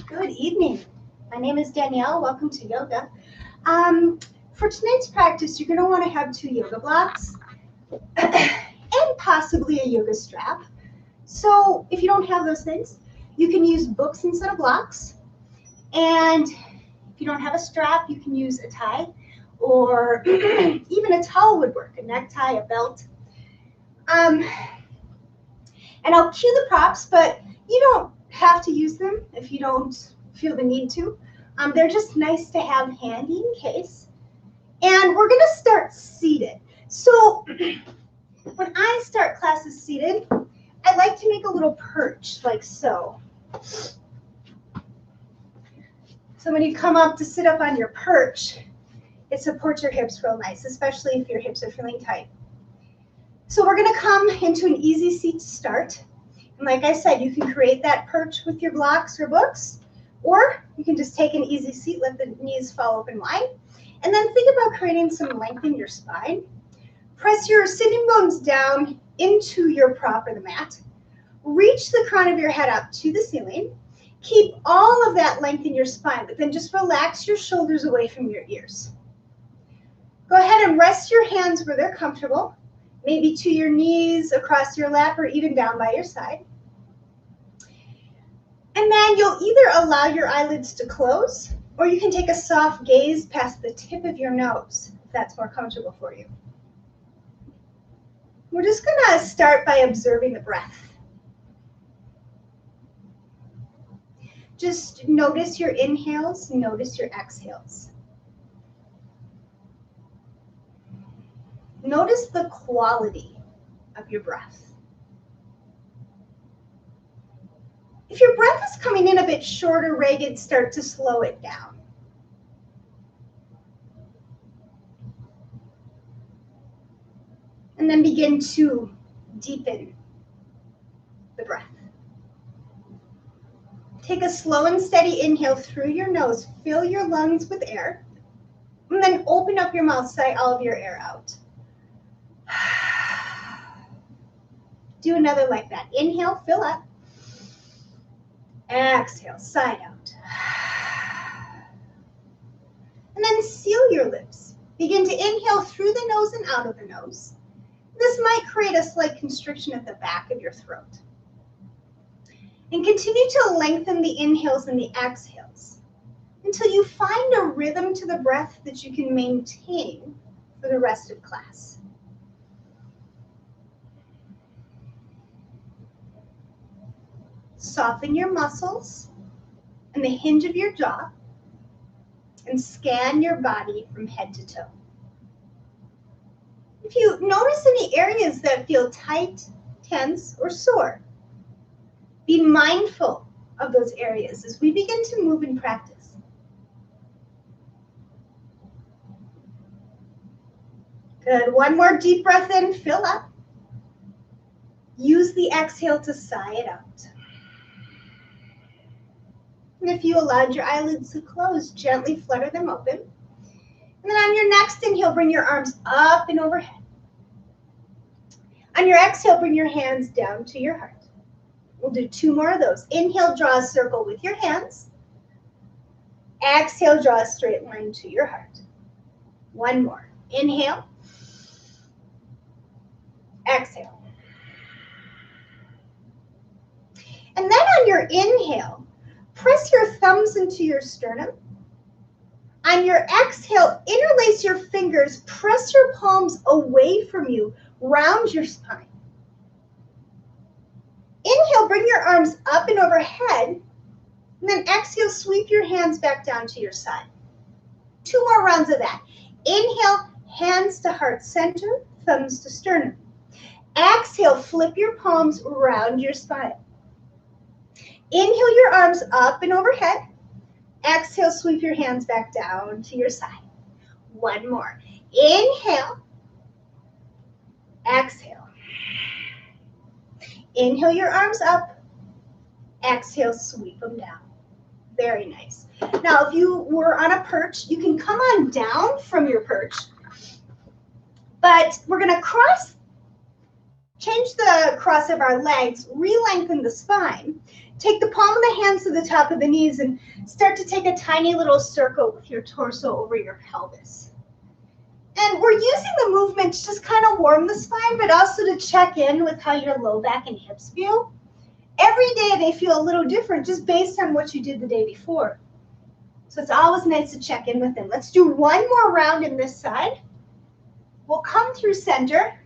Good evening. My name is Danielle. Welcome to yoga. For tonight's practice, you're going to want to have 2 yoga blocks and possibly a yoga strap. So if you don't have those things, you can use books instead of blocks. And if you don't have a strap, you can use a tie, or even a towel would work, a necktie, a belt. And I'll cue the props, but you don't have to use them if you don't feel the need to. They're just nice to have handy in case. And we're going to start seated. So when I start classes seated, I like to make a little perch like so. So when you come up to sit up on your perch, it supports your hips real nice, especially if your hips are feeling tight. So we're going to come into an easy seat to start. And like I said, you can create that perch with your blocks or books, or you can just take an easy seat, let the knees fall open wide, and then think about creating some length in your spine. Press your sitting bones down into your prop or the mat. Reach the crown of your head up to the ceiling. Keep all of that length in your spine, but then just relax your shoulders away from your ears. Go ahead and rest your hands where they're comfortable, maybe to your knees, across your lap, or even down by your side. And then you'll either allow your eyelids to close, or you can take a soft gaze past the tip of your nose, if that's more comfortable for you. We're just going to start by observing the breath. Just notice your inhales, notice your exhales. Notice the quality of your breath. If your breath is coming in a bit short or ragged, start to slow it down. And then begin to deepen the breath. Take a slow and steady inhale through your nose. Fill your lungs with air. And then open up your mouth, sigh all of your air out. Do another like that. Inhale, fill up. Exhale, sigh out. And then seal your lips. Begin to inhale through the nose and out of the nose. This might create a slight constriction at the back of your throat. And continue to lengthen the inhales and the exhales until you find a rhythm to the breath that you can maintain for the rest of class. Soften your muscles and the hinge of your jaw and scan your body from head to toe. If you notice any areas that feel tight, tense, or sore, be mindful of those areas as we begin to move in practice. Good. One more deep breath in, fill up. Use the exhale to sigh it out. And if you allowed your eyelids to close, gently flutter them open. And then on your next inhale, bring your arms up and overhead. On your exhale, bring your hands down to your heart. We'll do 2 more of those. Inhale, draw a circle with your hands. Exhale, draw a straight line to your heart. 1 more. Inhale. Exhale. And then on your inhale, press your thumbs into your sternum. On your exhale, interlace your fingers, press your palms away from you, round your spine. Inhale, bring your arms up and overhead, and then exhale, sweep your hands back down to your side. 2 more rounds of that. Inhale, hands to heart center, thumbs to sternum. Exhale, flip your palms around your spine. Inhale your arms up and overhead. Exhale, sweep your hands back down to your side. 1 more. Inhale. Exhale. Inhale your arms up. Exhale, sweep them down. Very nice. Now, if you were on a perch, you can come on down from your perch, but we're going to cross change the cross of our legs, re-lengthen the spine. Take the palm of the hands to the top of the knees and start to take a tiny little circle with your torso over your pelvis. And we're using the movement to just kind of warm the spine, but also to check in with how your low back and hips feel. Every day they feel a little different just based on what you did the day before. So it's always nice to check in with them. Let's do one more round in this side. We'll come through center,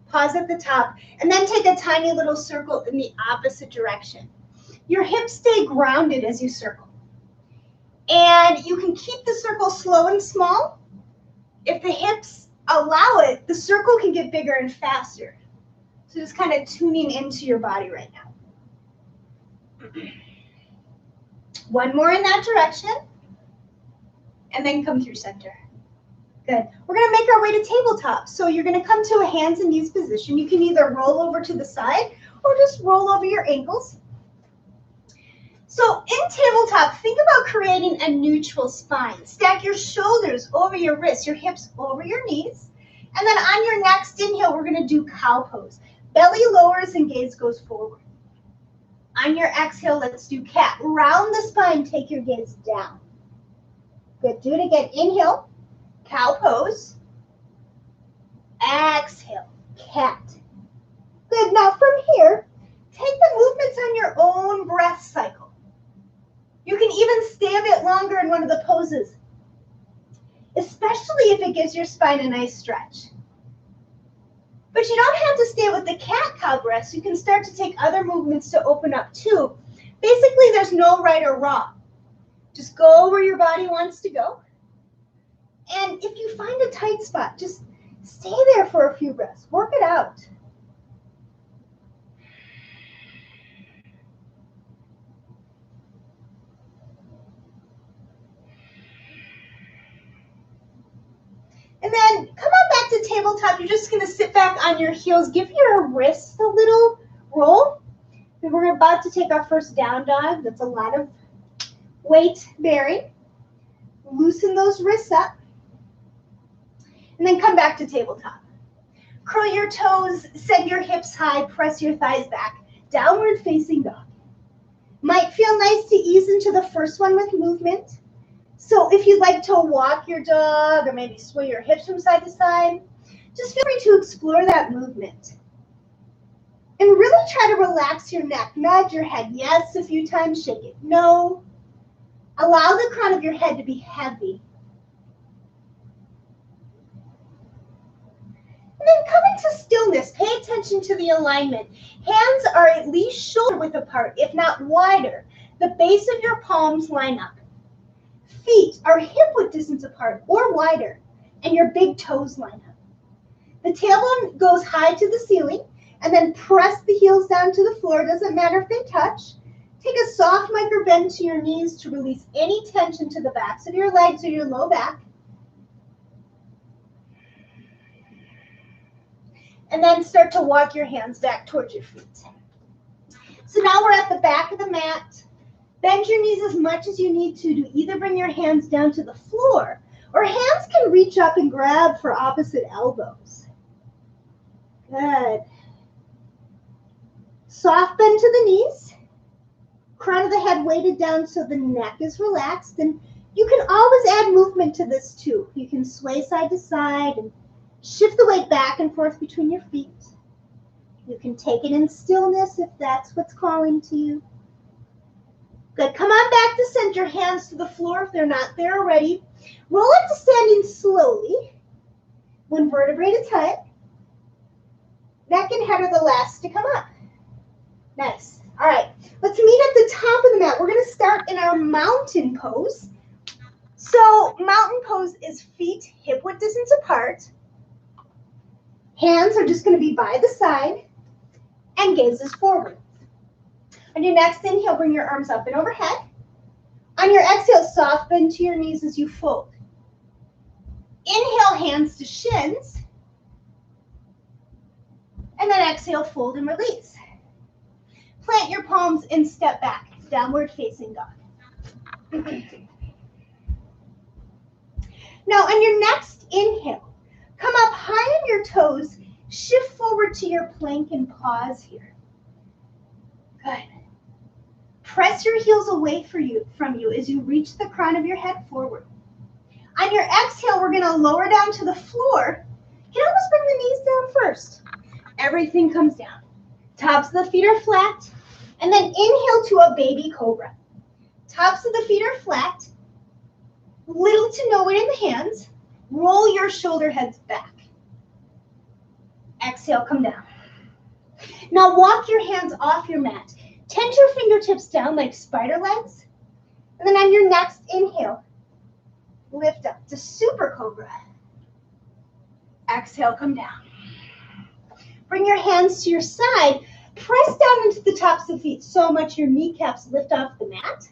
pause at the top, and then take a tiny little circle in the opposite direction. Your hips stay grounded as you circle. And you can keep the circle slow and small. If the hips allow it, the circle can get bigger and faster. So just kind of tuning into your body right now. One more in that direction. And then come through center. Good. We're going to make our way to tabletop. So you're going to come to a hands and knees position. You can either roll over to the side or just roll over your ankles. So in tabletop, think about creating a neutral spine. Stack your shoulders over your wrists, your hips over your knees. And then on your next inhale, we're going to do cow pose. Belly lowers and gaze goes forward. On your exhale, let's do cat. Round the spine, take your gaze down. Good. Do it again. Inhale, cow pose. Exhale, cat. Good. Now from here, take the movements on your own breath cycle. You can even stay a bit longer in one of the poses, especially if it gives your spine a nice stretch. But you don't have to stay with the cat-cow breaths. You can start to take other movements to open up too. Basically, there's no right or wrong. Just go where your body wants to go. And if you find a tight spot, just stay there for a few breaths. Work it out. And then come on back to tabletop. You're just going to sit back on your heels. Give your wrists a little roll. And we're about to take our first down dog. That's a lot of weight bearing. Loosen those wrists up. And then come back to tabletop. Curl your toes, send your hips high, press your thighs back. Downward facing dog. Might feel nice to ease into the first one with movement. So if you'd like to walk your dog or maybe sway your hips from side to side, just feel free to explore that movement. And really try to relax your neck. Nod your head yes a few times, shake it no. Allow the crown of your head to be heavy. And then come into stillness. Pay attention to the alignment. Hands are at least shoulder width apart, if not wider. The base of your palms line up. Feet are hip width distance apart or wider, and your big toes line up. The tailbone goes high to the ceiling, and then press the heels down to the floor. Doesn't matter if they touch. Take a soft micro bend to your knees to release any tension to the backs of your legs or your low back. And then start to walk your hands back towards your feet. So now we're at the back of the mat. Bend your knees as much as you need to either bring your hands down to the floor, or hands can reach up and grab for opposite elbows. Good. Soft bend to the knees. Crown of the head weighted down so the neck is relaxed. And you can always add movement to this too. You can sway side to side and shift the weight back and forth between your feet. You can take it in stillness if that's what's calling to you. Good. Come on back to center. Hands to the floor if they're not there already. Roll up to standing slowly. One vertebrae at a time. Neck and head are the last to come up. Nice. All right. Let's meet at the top of the mat. We're going to start in our mountain pose. So mountain pose is feet hip width distance apart. Hands are just going to be by the side and gazes forward. On your next inhale, bring your arms up and overhead. On your exhale, soft bend to your knees as you fold. Inhale, hands to shins. And then exhale, fold and release. Plant your palms and step back, downward facing dog. Now on your next inhale, come up high on your toes, Shift forward to your plank and pause here. Good. Press your heels away from you as you reach the crown of your head forward. On your exhale, we're going to lower down to the floor. You can almost bring the knees down first. Everything comes down. Tops of the feet are flat. And then inhale to a baby cobra. Tops of the feet are flat. Little to no weight in the hands. Roll your shoulder heads back. Exhale, come down. Now walk your hands off your mat. Tent your fingertips down like spider legs. And then on your next inhale, lift up to super cobra. Exhale, come down. Bring your hands to your side. Press down into the tops of the feet so much your kneecaps lift off the mat.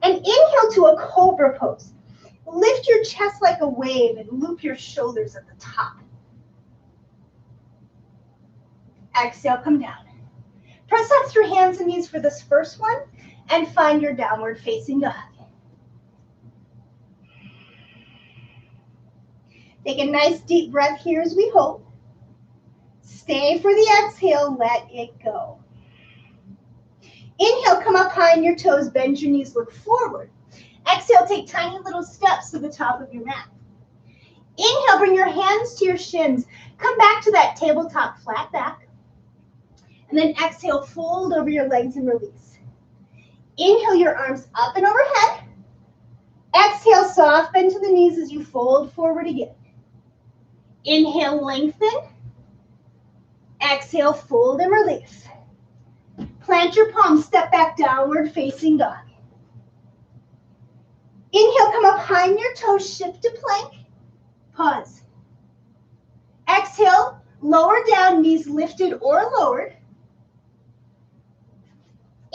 And inhale to a cobra pose. Lift your chest like a wave and loop your shoulders at the top. Exhale, come down. Press up through hands and knees for this first one and find your downward facing dog. Take a nice deep breath here as we hold. Stay for the exhale, let it go. Inhale, come up high on your toes, bend your knees, look forward. Exhale, take tiny little steps to the top of your mat. Inhale, bring your hands to your shins. Come back to that tabletop flat back. And then exhale, fold over your legs and release. Inhale, your arms up and overhead. Exhale, soft bend to the knees as you fold forward again. Inhale, lengthen. Exhale, fold and release. Plant your palms, step back, downward facing dog. Inhale, come up high on your toes, shift to plank. Pause. Exhale, lower down, knees lifted or lowered.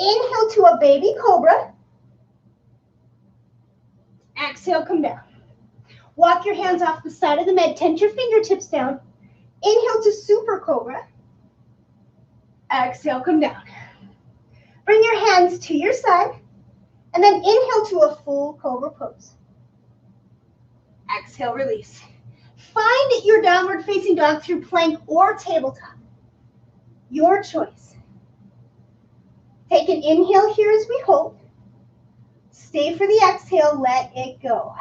Inhale to a baby cobra. Exhale, come down. Walk your hands off the side of the mat, tent your fingertips down. Inhale to super cobra. Exhale, come down. Bring your hands to your side. And then inhale to a full cobra pose. Exhale, release. Find your downward facing dog through plank or tabletop. Your choice. Take an inhale here as we hold. Stay for the exhale, let it go.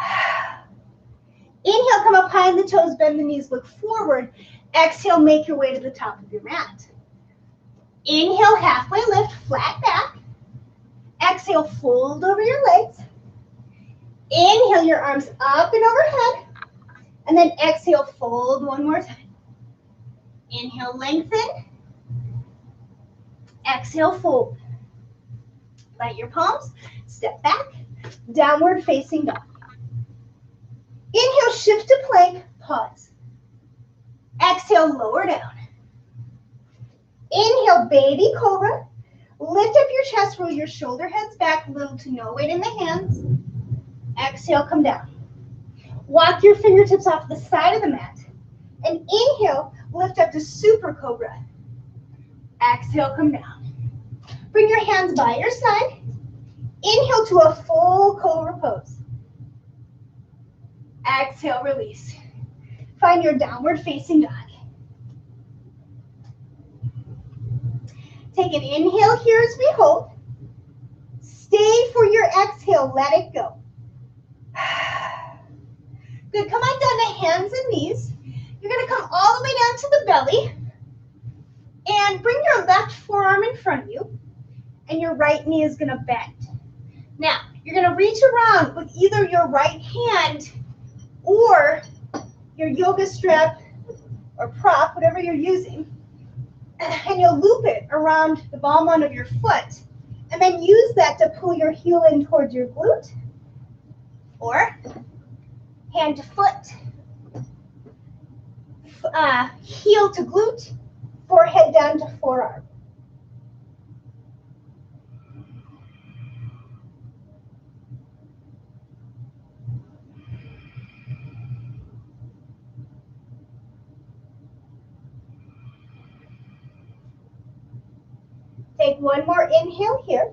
Inhale, come up high on the toes, bend the knees, look forward. Exhale, make your way to the top of your mat. Inhale, halfway lift, flat back. Exhale, fold over your legs. Inhale, your arms up and overhead. And then exhale, fold one more time. Inhale, lengthen. Exhale, fold. Plant your palms, step back, downward facing dog. Inhale, shift to plank, pause. Exhale, lower down. Inhale, baby cobra. Lift up your chest, roll your shoulder heads back, little to no weight in the hands. Exhale, come down. Walk your fingertips off the side of the mat. And inhale, lift up to super cobra. Exhale, come down. Bring your hands by your side. Inhale to a full cobra pose. Exhale, release. Find your downward facing dog. Take an inhale here as we hold. Stay for your exhale, let it go. Good, come on down to hands and knees. You're gonna come all the way down to the belly and bring your left forearm in front of you and your right knee is gonna bend. Now, you're gonna reach around with either your right hand or your yoga strap or prop, whatever you're using, and you'll loop it around the ball mound of your foot and then use that to pull your heel in towards your glute, or hand to foot, heel to glute, forehead down to forearm. Take one more inhale here.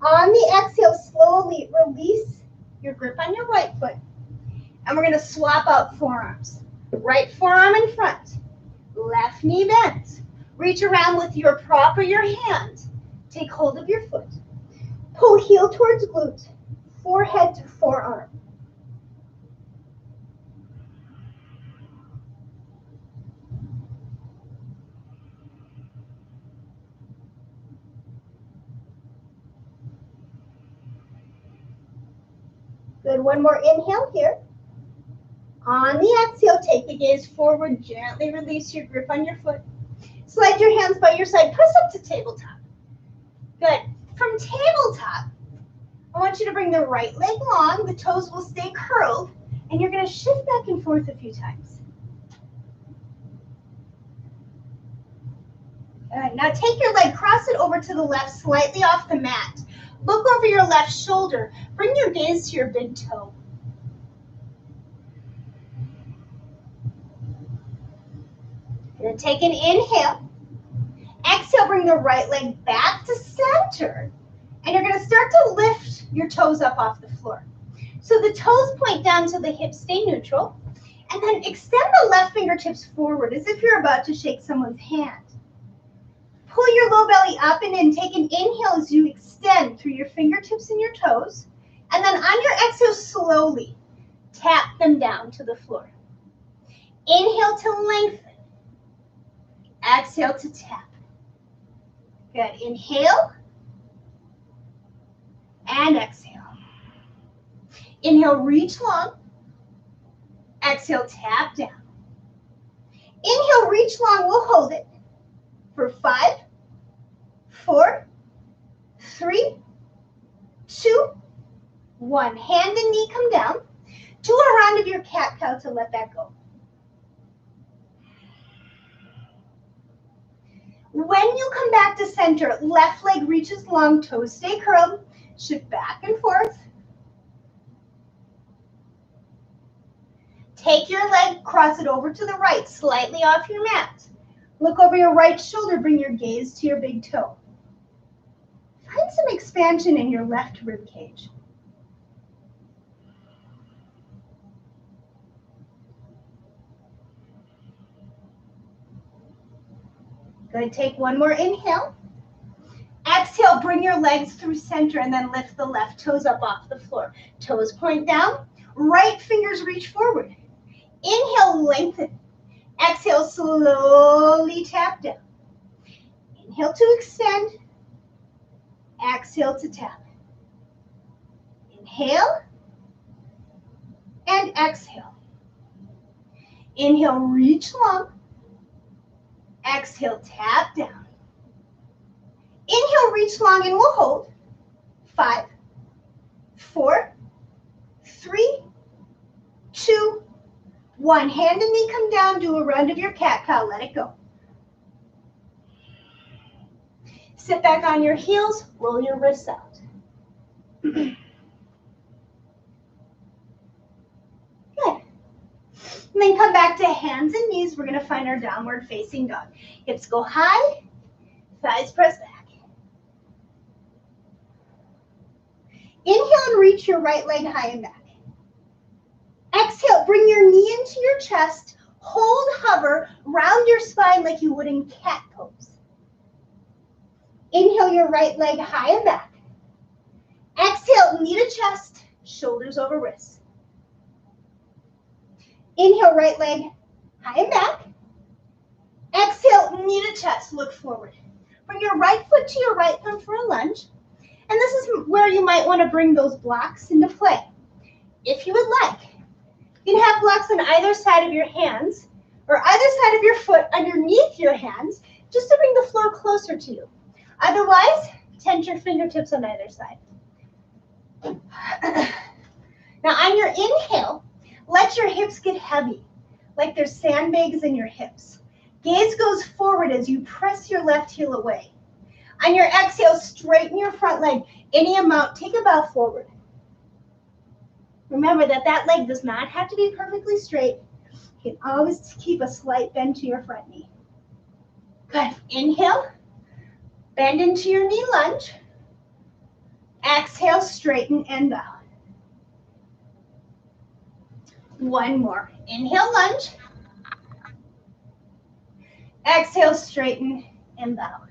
On the exhale, slowly release your grip on your right foot. And we're going to swap out forearms. Right forearm in front. Left knee bends. Reach around with your prop or your hand. Take hold of your foot. Pull heel towards glute, forehead to forearm. Good, one more inhale here. On the exhale, take the gaze forward, gently release your grip on your foot. Slide your hands by your side, press up to tabletop. Good. From tabletop, I want you to bring the right leg long, the toes will stay curled, and you're gonna shift back and forth a few times. All right, now take your leg, cross it over to the left, slightly off the mat. Look over your left shoulder. Bring your gaze to your big toe. You're gonna take an inhale. Exhale, bring the right leg back to center. And you're gonna start to lift your toes up off the floor. So the toes point down so the hips stay neutral. And then extend the left fingertips forward as if you're about to shake someone's hand. Pull your low belly up and in. Take an inhale as you extend through your fingertips and your toes. And then on your exhale, slowly tap them down to the floor. Inhale to lengthen. Exhale to tap. Good. Inhale and exhale. Inhale, reach long. Exhale, tap down. Inhale, reach long. We'll hold it for 5, 4, 3, 2, 1. Hand and knee come down. Do a round of your cat-cow to let that go. When you come back to center, left leg reaches long, toes stay curled. Shift back and forth. Take your leg, cross it over to the right, slightly off your mat. Look over your right shoulder, bring your gaze to your big toe. Find some expansion in your left rib cage. Good, take one more inhale. Exhale, bring your legs through center and then lift the left toes up off the floor. Toes point down, right fingers reach forward. Inhale, lengthen. Exhale, slowly tap down. Inhale to extend. Exhale to tap. Inhale and exhale. Inhale, reach long. Exhale, tap down. Inhale, reach long, and we'll hold. 5, 4, 3, 2, 1. Hand and knee come down. Do a round of your cat-cow. Let it go. Sit back on your heels. Roll your wrists out. Good. And then come back to hands and knees. We're going to find our downward facing dog. Hips go high. Thighs press back. Inhale and reach your right leg high and back. Exhale, bring your knee into your chest. Hold, hover, round your spine like you would in cat pose. Inhale your right leg high and back. Exhale, knee to chest, shoulders over wrists. Inhale, right leg high and back. Exhale, knee to chest, look forward. Bring your right foot to your right thumb for a lunge. And this is where you might want to bring those blocks into play. If you would like, you can have blocks on either side of your hands or either side of your foot underneath your hands just to bring the floor closer to you. Otherwise, tent your fingertips on either side. Now on your inhale, let your hips get heavy, like there's sandbags in your hips. Gaze goes forward as you press your left heel away. On your exhale, straighten your front leg any amount. Take a bow forward. Remember that that leg does not have to be perfectly straight. You can always keep a slight bend to your front knee. Good. Inhale. Bend into your knee lunge. Exhale, straighten and bow. One more. Inhale, lunge. Exhale, straighten and bow.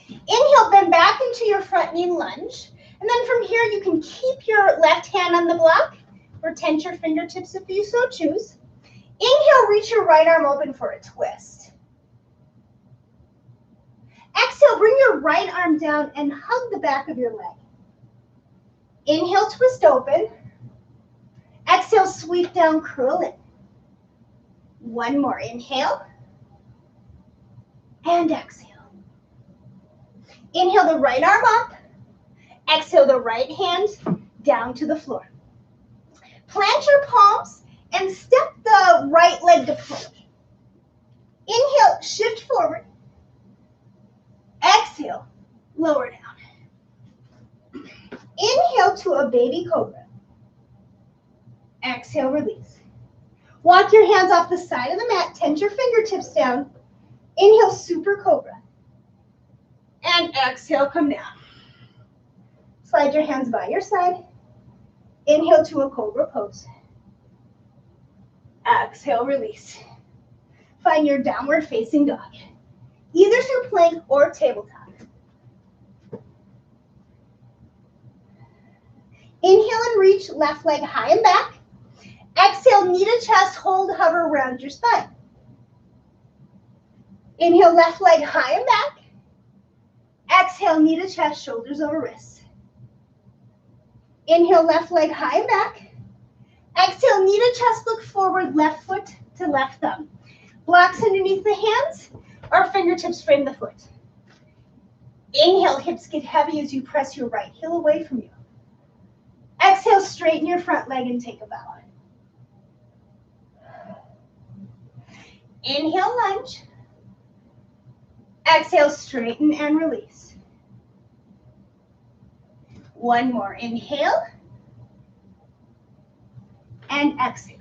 Inhale, bend back into your front knee lunge. And then from here, you can keep your left hand on the block or tense your fingertips if you so choose. Inhale, reach your right arm open for a twist. Exhale, bring your right arm down and hug the back of your leg. Inhale, twist open. Exhale, sweep down, curl in. One more, inhale. And exhale. Inhale the right arm up. Exhale the right hand down to the floor. Plant your palms and step the right leg to plank. Inhale, shift forward. Exhale, lower down. Inhale to a baby cobra. Exhale, release. Walk your hands off the side of the mat, tense your fingertips down. Inhale, super cobra. And exhale, come down. Slide your hands by your side. Inhale to a cobra pose. Exhale, release. Find your downward facing dog, either through plank or tabletop. Inhale and reach left leg high and back. Exhale, knee to chest, hold, hover around your spine. Inhale, left leg high and back. Exhale, knee to chest, shoulders over wrists. Inhale, left leg high and back. Exhale, knee to chest, look forward, left foot to left thumb. Blocks underneath the hands or fingertips frame the foot. Inhale, hips get heavy as you press your right heel away from you. Exhale, straighten your front leg and take a bow. Inhale, lunge. Exhale, straighten and release. One more, inhale. And exhale.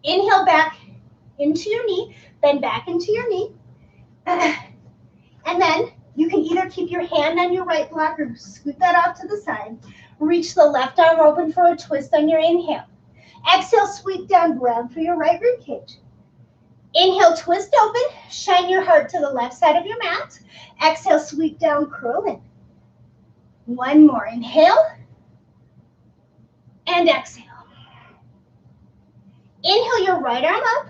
Inhale back into your knee, bend back into your knee. And then you can either keep your hand on your right block or scoot that off to the side. Reach the left arm open for a twist on your inhale. Exhale, sweep down, grab for your right rib cage. Inhale, twist open, shine your heart to the left side of your mat. Exhale, sweep down, curl in. One more, inhale. And exhale. Inhale your right arm up.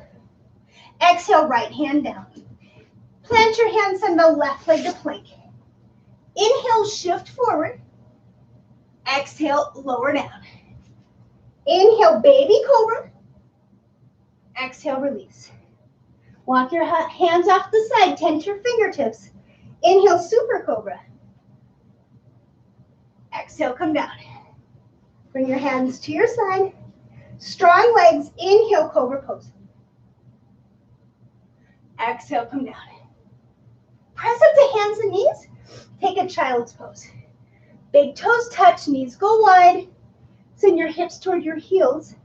Exhale, right hand down. Plant your hands on the left leg to plank. Inhale, shift forward. Exhale, lower down. Inhale, baby cobra. Exhale, release. Walk your hands off the side, tense your fingertips. Inhale, super cobra. Exhale, come down. Bring your hands to your side. Strong legs, inhale, cobra pose. Exhale, come down. Press up to hands and knees. Take a child's pose. Big toes touch, knees go wide. Send your hips toward your heels.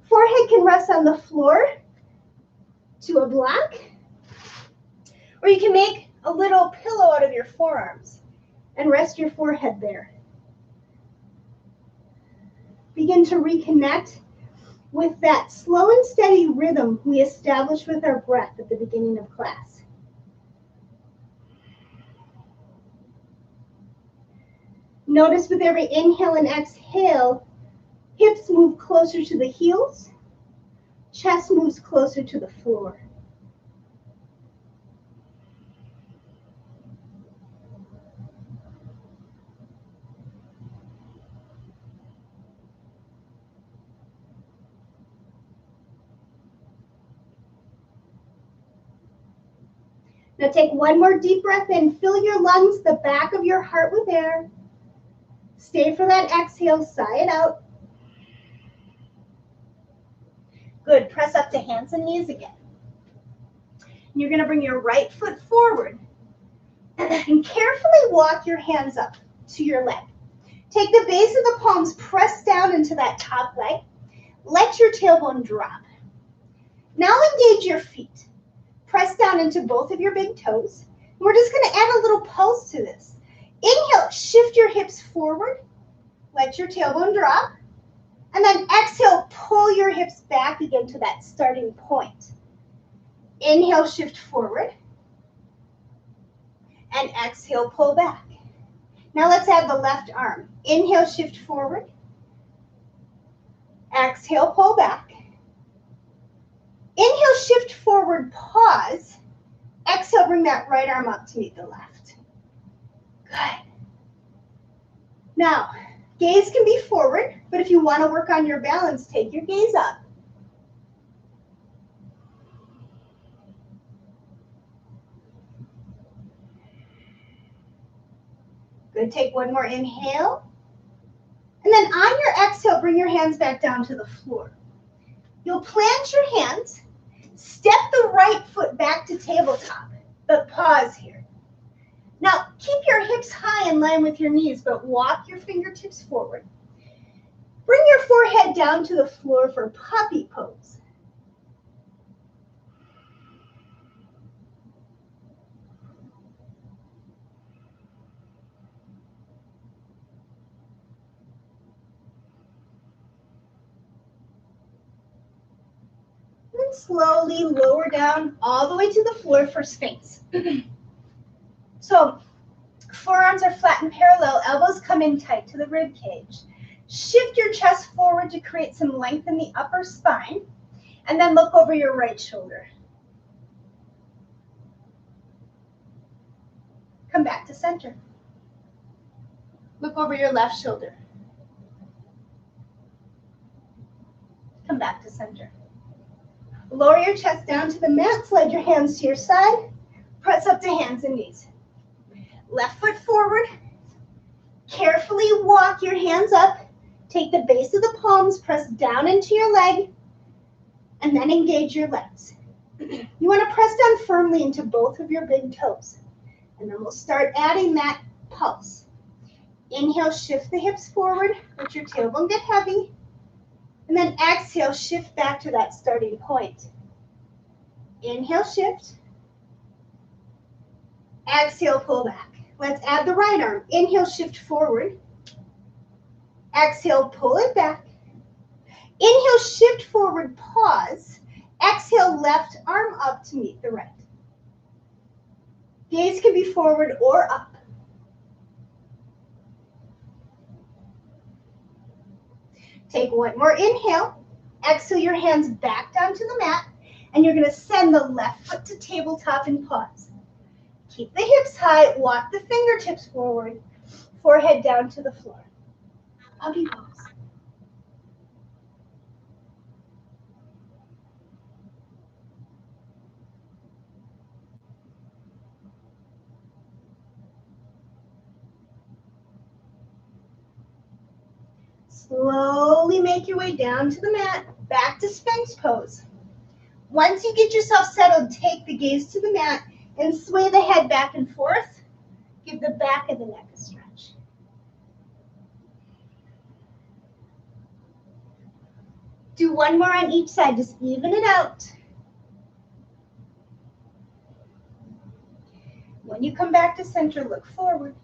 Forehead can rest on the floor to a block. Or you can make a little pillow out of your forearms and rest your forehead there. Begin to reconnect with that slow and steady rhythm we established with our breath at the beginning of class. Notice with every inhale and exhale, hips move closer to the heels, chest moves closer to the floor. Now take one more deep breath in. Fill your lungs, the back of your heart with air. Stay for that exhale, sigh it out. Good, press up to hands and knees again. And you're gonna bring your right foot forward and carefully walk your hands up to your leg. Take the base of the palms, press down into that top leg. Let your tailbone drop. Now engage your feet. Press down into both of your big toes. We're just gonna add a little pulse to this. Inhale, shift your hips forward. Let your tailbone drop. And then exhale, pull your hips back again to that starting point. Inhale, shift forward. And exhale, pull back. Now let's add the left arm. Inhale, shift forward. Exhale, pull back. Inhale, shift forward, pause. Exhale, bring that right arm up to meet the left. Good. Now, gaze can be forward, but if you want to work on your balance, take your gaze up. Good, take one more inhale. And then on your exhale, bring your hands back down to the floor. You'll plant your hands, step the right foot back to tabletop, but pause here. Now, keep your hips high in line with your knees, but walk your fingertips forward. Bring your forehead down to the floor for puppy pose. And slowly lower down all the way to the floor for Spanx. So, forearms are flat and parallel, elbows come in tight to the rib cage. Shift your chest forward to create some length in the upper spine, and then look over your right shoulder. Come back to center. Look over your left shoulder. Come back to center. Lower your chest down to the mat, slide your hands to your side, press up to hands and knees. Left foot forward, carefully walk your hands up, take the base of the palms, press down into your leg, and then engage your legs. You want to press down firmly into both of your big toes, and then we'll start adding that pulse. Inhale, shift the hips forward, let your tailbone get heavy, and then exhale, shift back to that starting point. Inhale, shift. Exhale, pull back. Let's add the right arm. Inhale, shift forward. Exhale, pull it back. Inhale, shift forward, pause. Exhale, left arm up to meet the right. Gaze can be forward or up. Take one more inhale. Exhale your hands back down to the mat, and you're going to send the left foot to tabletop and pause. Keep the hips high, walk the fingertips forward, forehead down to the floor. Puppy pose. Slowly make your way down to the mat, back to Spanx Pose. Once you get yourself settled, take the gaze to the mat and sway the head back and forth. Give the back of the neck a stretch. Do one more on each side, just even it out. When you come back to center, look forward.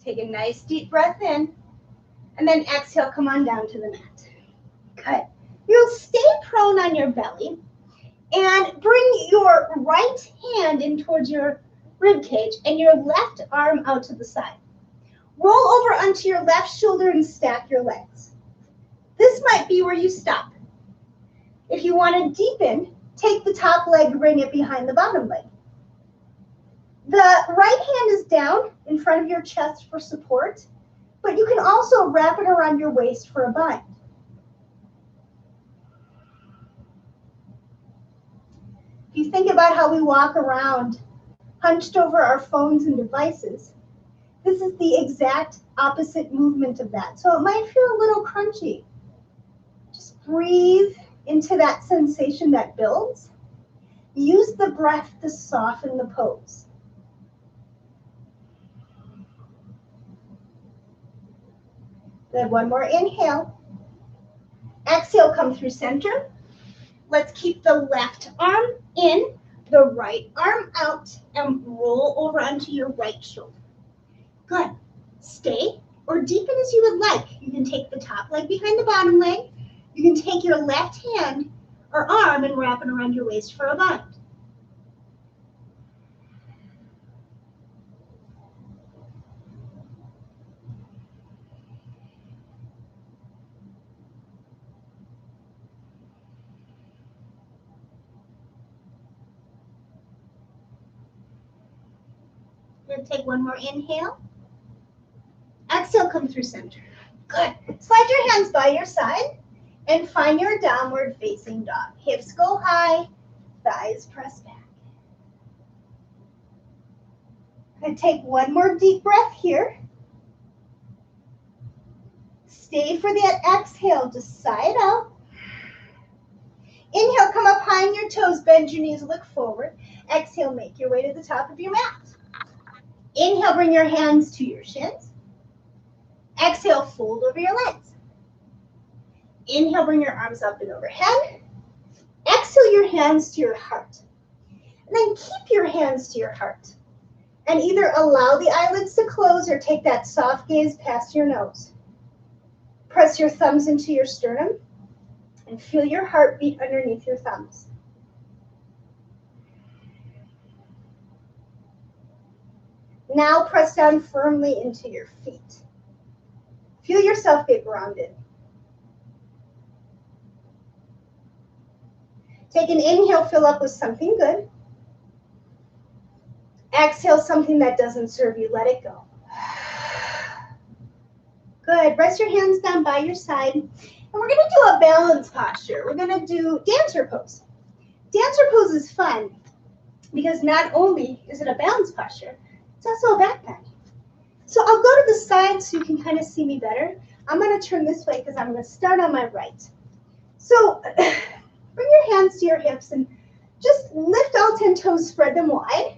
Take a nice deep breath in, and then exhale, come on down to the mat. Good. You'll stay prone on your belly and bring your right hand in towards your rib cage and your left arm out to the side. Roll over onto your left shoulder and stack your legs. This might be where you stop. If you want to deepen, take the top leg, bring it behind the bottom leg. The right hand is down in front of your chest for support, but you can also wrap it around your waist for a bind. If you think about how we walk around hunched over our phones and devices, this is the exact opposite movement of that. So it might feel a little crunchy. Just breathe into that sensation that builds. Use the breath to soften the pose. Good, one more inhale. Exhale, come through center. Let's keep the left arm in, the right arm out, and roll over onto your right shoulder. Good. Stay. or deepen as you would like. You can take the top leg behind the bottom leg. You can take your left hand or arm and wrap it around your waist for a bind. We're going to take one more inhale. Exhale, come through center. Good. Slide your hands by your side and find your downward facing dog. Hips go high, thighs press back. And take one more deep breath here. Stay for that exhale, just sigh it out. Inhale, come up high on your toes, bend your knees, look forward. Exhale, make your way to the top of your mat. Inhale, bring your hands to your shins. Exhale, fold over your legs. Inhale, bring your arms up and overhead. Exhale, your hands to your heart. And then keep your hands to your heart. And either allow the eyelids to close or take that soft gaze past your nose. Press your thumbs into your sternum and feel your heartbeat underneath your thumbs. Now press down firmly into your feet. Feel yourself get grounded. Take an inhale, fill up with something good. Exhale, something that doesn't serve you, let it go. Good, rest your hands down by your side. And we're gonna do a balance posture. We're gonna do dancer pose. Dancer pose is fun because not only is it a balance posture, it's also a back bend. So I'll go to the side so you can kind of see me better. I'm gonna turn this way because I'm gonna start on my right. So bring your hands to your hips and just lift all 10 toes, spread them wide.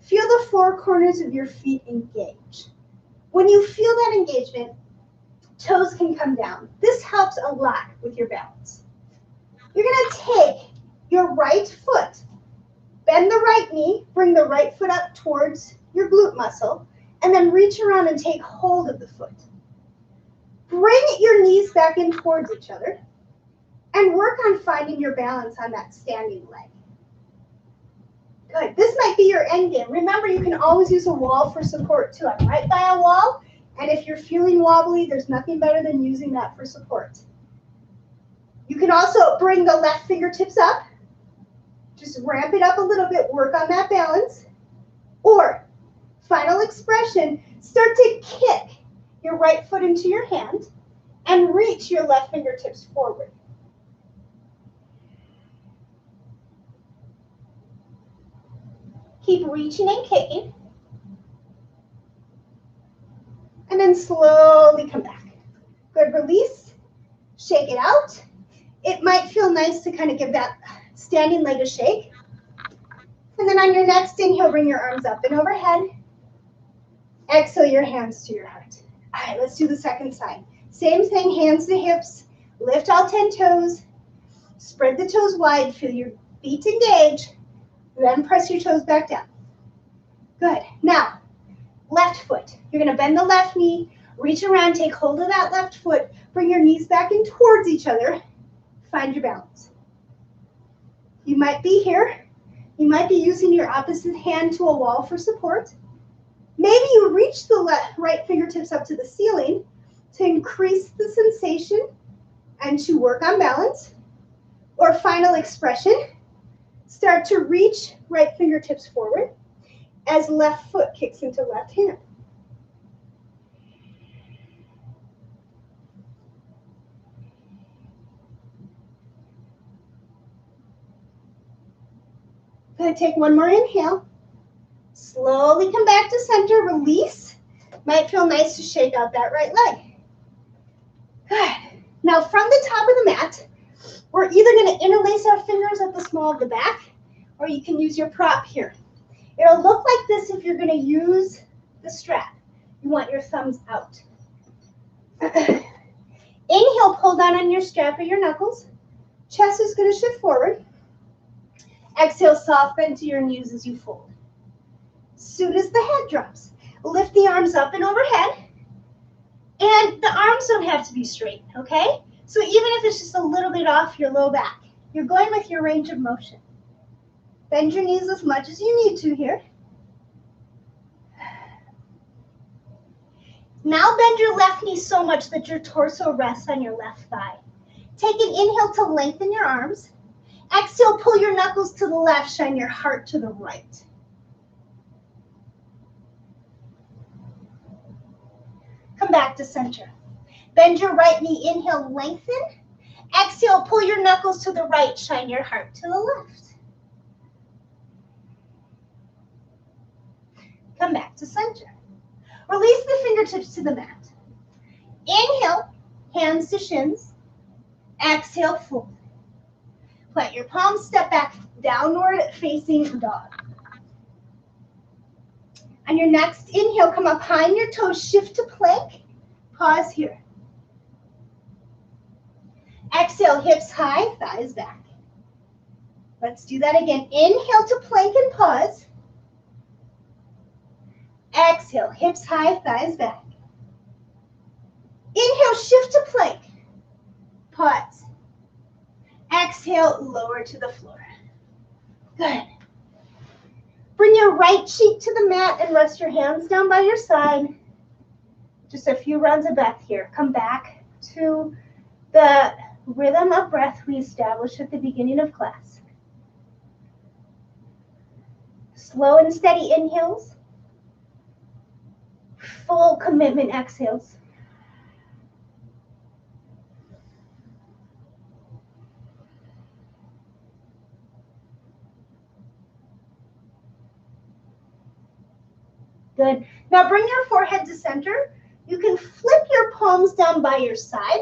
Feel the four corners of your feet engage. When you feel that engagement, toes can come down. This helps a lot with your balance. You're gonna take your right foot, bend the right knee, bring the right foot up towards your glute muscle, and then reach around and take hold of the foot. Bring your knees back in towards each other and work on finding your balance on that standing leg. Good. This might be your end game. Remember, you can always use a wall for support too. I'm right by a wall, and if you're feeling wobbly, there's nothing better than using that for support. You can also bring the left fingertips up. Just ramp it up a little bit, work on that balance. Or, final expression, start to kick your right foot into your hand and reach your left fingertips forward. Keep reaching and kicking. And then slowly come back. Good, release, shake it out. It might feel nice to kind of give that standing leg a shake. And then on your next inhale, bring your arms up and overhead. Exhale your hands to your heart. All right, let's do the second side. Same thing, hands to hips. Lift all 10 toes. Spread the toes wide, feel your feet engage. Then press your toes back down. Good. Now, left foot. You're going to bend the left knee, reach around, take hold of that left foot, bring your knees back in towards each other. Find your balance. You might be here. You might be using your opposite hand to a wall for support. Maybe you reach the right fingertips up to the ceiling to increase the sensation and to work on balance. Or final expression, start to reach right fingertips forward as left foot kicks into left hand. Good, take one more inhale. Slowly come back to center, release. Might feel nice to shake out that right leg. Good. Now from the top of the mat, we're either going to interlace our fingers at the small of the back, or you can use your prop here. It'll look like this if you're going to use the strap. You want your thumbs out. Inhale, pull down on your strap or your knuckles. Chest is going to shift forward. Exhale, soft bend to your knees as you fold. Soon as the head drops, lift the arms up and overhead. And the arms don't have to be straight, okay? So even if it's just a little bit off your low back, you're going with your range of motion. Bend your knees as much as you need to here. Now bend your left knee so much that your torso rests on your left thigh. Take an inhale to lengthen your arms. Exhale, pull your knuckles to the left, shine your heart to the right. Come back to center. Bend your right knee, inhale, lengthen. Exhale, pull your knuckles to the right, shine your heart to the left. Come back to center. Release the fingertips to the mat. Inhale, hands to shins. Exhale, fold. Plant your palms, step back, downward facing dog. On your next inhale, come up high on your toes, shift to plank. Pause here. Exhale, hips high, thighs back. Let's do that again. Inhale to plank and pause. Exhale, hips high, thighs back. Inhale, shift to plank. Pause. Exhale, lower to the floor. Good. Bring your right cheek to the mat and rest your hands down by your side. Just a few rounds of breath here. Come back to the rhythm of breath we established at the beginning of class. Slow and steady inhales. Full commitment exhales. Good. Now bring your forehead to center. You can flip your palms down by your side.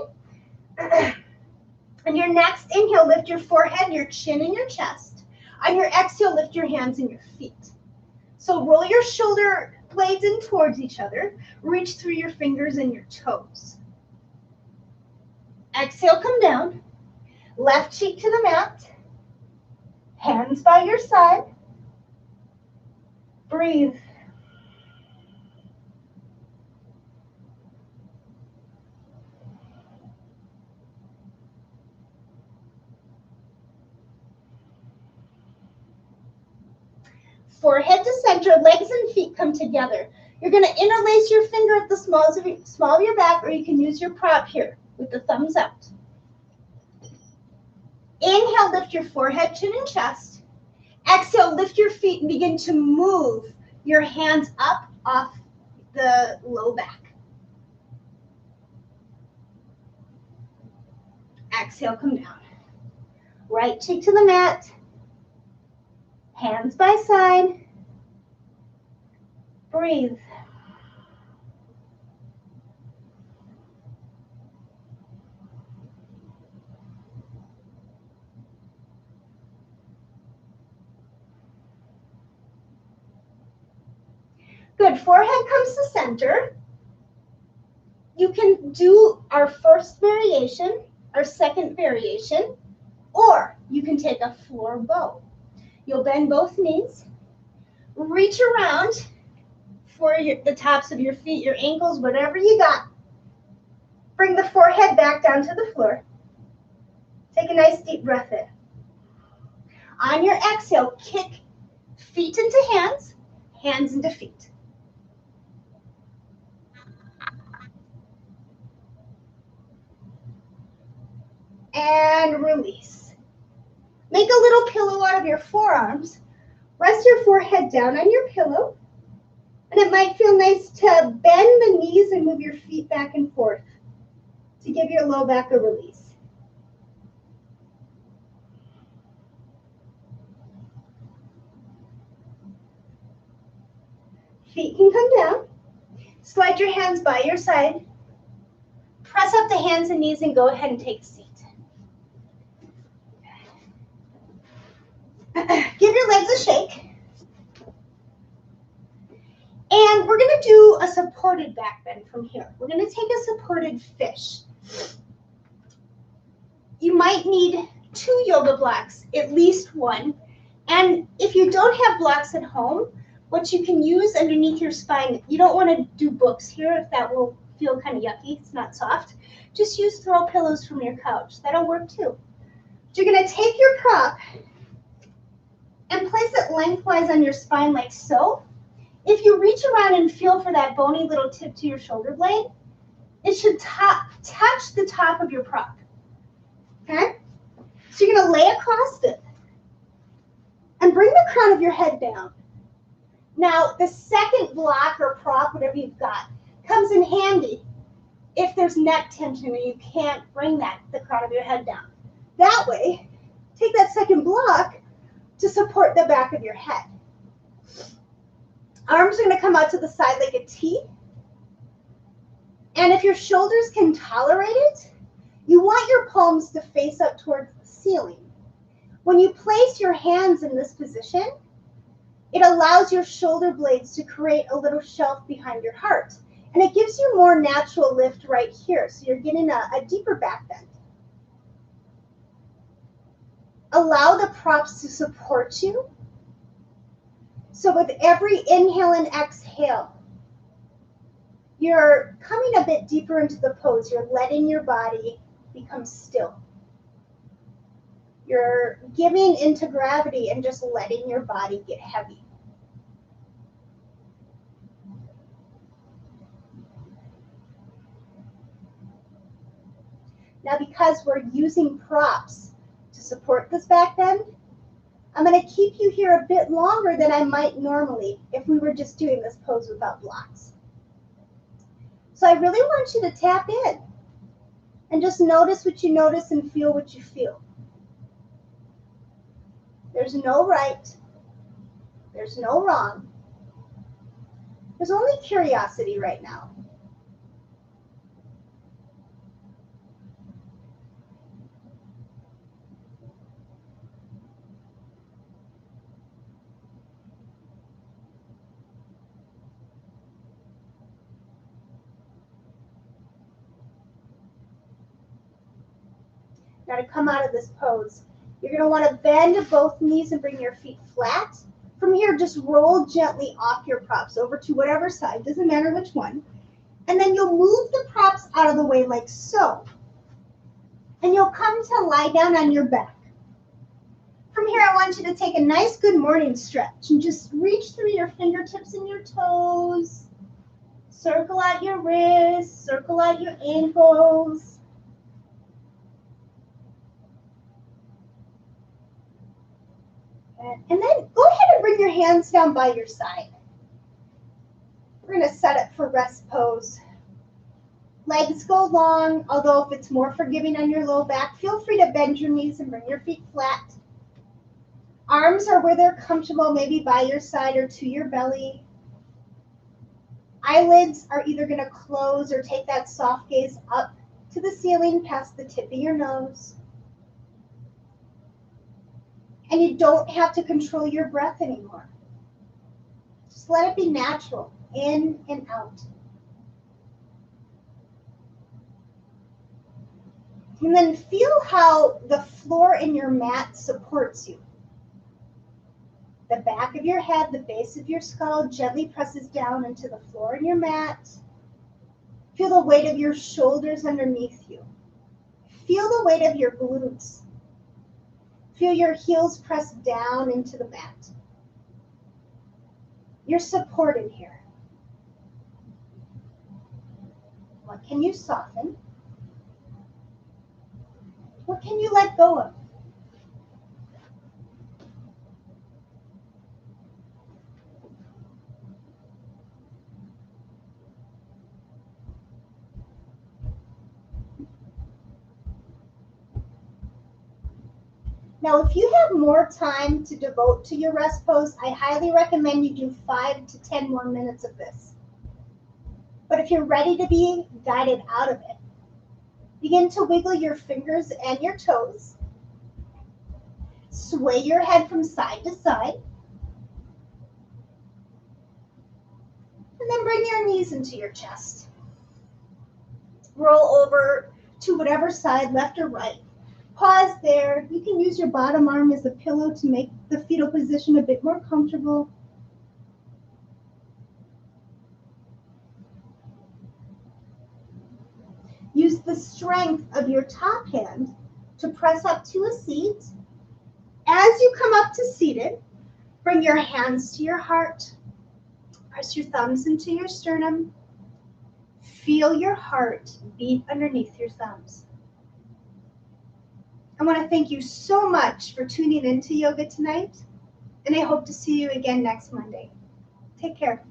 On your next inhale, lift your forehead, your chin, and your chest. On your exhale, lift your hands and your feet. So roll your shoulder blades in towards each other. Reach through your fingers and your toes. Exhale, come down. Left cheek to the mat. Hands by your side. Breathe. Forehead to center, legs and feet come together. You're going to interlace your finger at the small of your back, or you can use your prop here with the thumbs out. Inhale, lift your forehead, chin, and chest. Exhale, lift your feet and begin to move your hands up off the low back. Exhale, come down. Right cheek to the mat. Hands by side. Breathe. Good. Forehead comes to center. You can do our first variation, our second variation, or you can take a floor bow. You'll bend both knees, reach around for the tops of your feet, your ankles, whatever you got. Bring the forehead back down to the floor. Take a nice deep breath in. On your exhale, kick feet into hands, hands into feet. And release. Make a little pillow out of your forearms. Rest your forehead down on your pillow. And it might feel nice to bend the knees and move your feet back and forth to give your low back a release. Feet can come down. Slide your hands by your side. Press up the hands and knees and go ahead and take a seat. Give your legs a shake. And we're going to do a supported back bend from here. We're going to take a supported fish. You might need 2 yoga blocks, at least one. And if you don't have blocks at home, what you can use underneath your spine, you don't want to do books here if that will feel kind of yucky. It's not soft. Just use throw pillows from your couch. That'll work too. You're going to take your prop and place it lengthwise on your spine like so. If you reach around and feel for that bony little tip to your shoulder blade, it should touch the top of your prop. Okay? So you're going to lay across it and bring the crown of your head down. Now, the second block or prop, whatever you've got, comes in handy if there's neck tension and you can't bring the crown of your head down. That way, take that second block to support the back of your head. Arms are going to come out to the side like a T. And if your shoulders can tolerate it, you want your palms to face up towards the ceiling. When you place your hands in this position, it allows your shoulder blades to create a little shelf behind your heart. And it gives you more natural lift right here. So you're getting a deeper back bend. Allow the props to support you. So with every inhale and exhale, you're coming a bit deeper into the pose. You're letting your body become still. You're giving into gravity and just letting your body get heavy. Now, because we're using props to support this back bend, I'm going to keep you here a bit longer than I might normally if we were just doing this pose without blocks. So I really want you to tap in and just notice what you notice and feel what you feel. There's no right. There's no wrong. There's only curiosity right now. Now to come out of this pose, you're going to want to bend both knees and bring your feet flat. From here, just roll gently off your props over to whatever side, doesn't matter which one. And then you'll move the props out of the way like so. And you'll come to lie down on your back. From here, I want you to take a nice good morning stretch and just reach through your fingertips and your toes. Circle out your wrists, circle out your ankles. And then go ahead and bring your hands down by your side. We're going to set up for rest pose. Legs go long, although if it's more forgiving on your low back, feel free to bend your knees and bring your feet flat. Arms are where they're comfortable, maybe by your side or to your belly. Eyelids are either going to close or take that soft gaze up to the ceiling past the tip of your nose. And you don't have to control your breath anymore. Just let it be natural, in and out. And then feel how the floor in your mat supports you. The back of your head, the base of your skull gently presses down into the floor in your mat. Feel the weight of your shoulders underneath you. Feel the weight of your glutes. Feel your heels press down into the mat. You're supported here. What can you soften? What can you let go of? Now, if you have more time to devote to your rest pose, I highly recommend you do 5 to 10 more minutes of this. But if you're ready to be guided out of it, begin to wiggle your fingers and your toes. Sway your head from side to side. And then bring your knees into your chest. Roll over to whatever side, left or right. Pause there. You can use your bottom arm as a pillow to make the fetal position a bit more comfortable. use the strength of your top hand to press up to a seat. As you come up to seated, bring your hands to your heart. Press your thumbs into your sternum. Feel your heart beat underneath your thumbs. I want to thank you so much for tuning into yoga tonight, and I hope to see you again next Monday. Take care.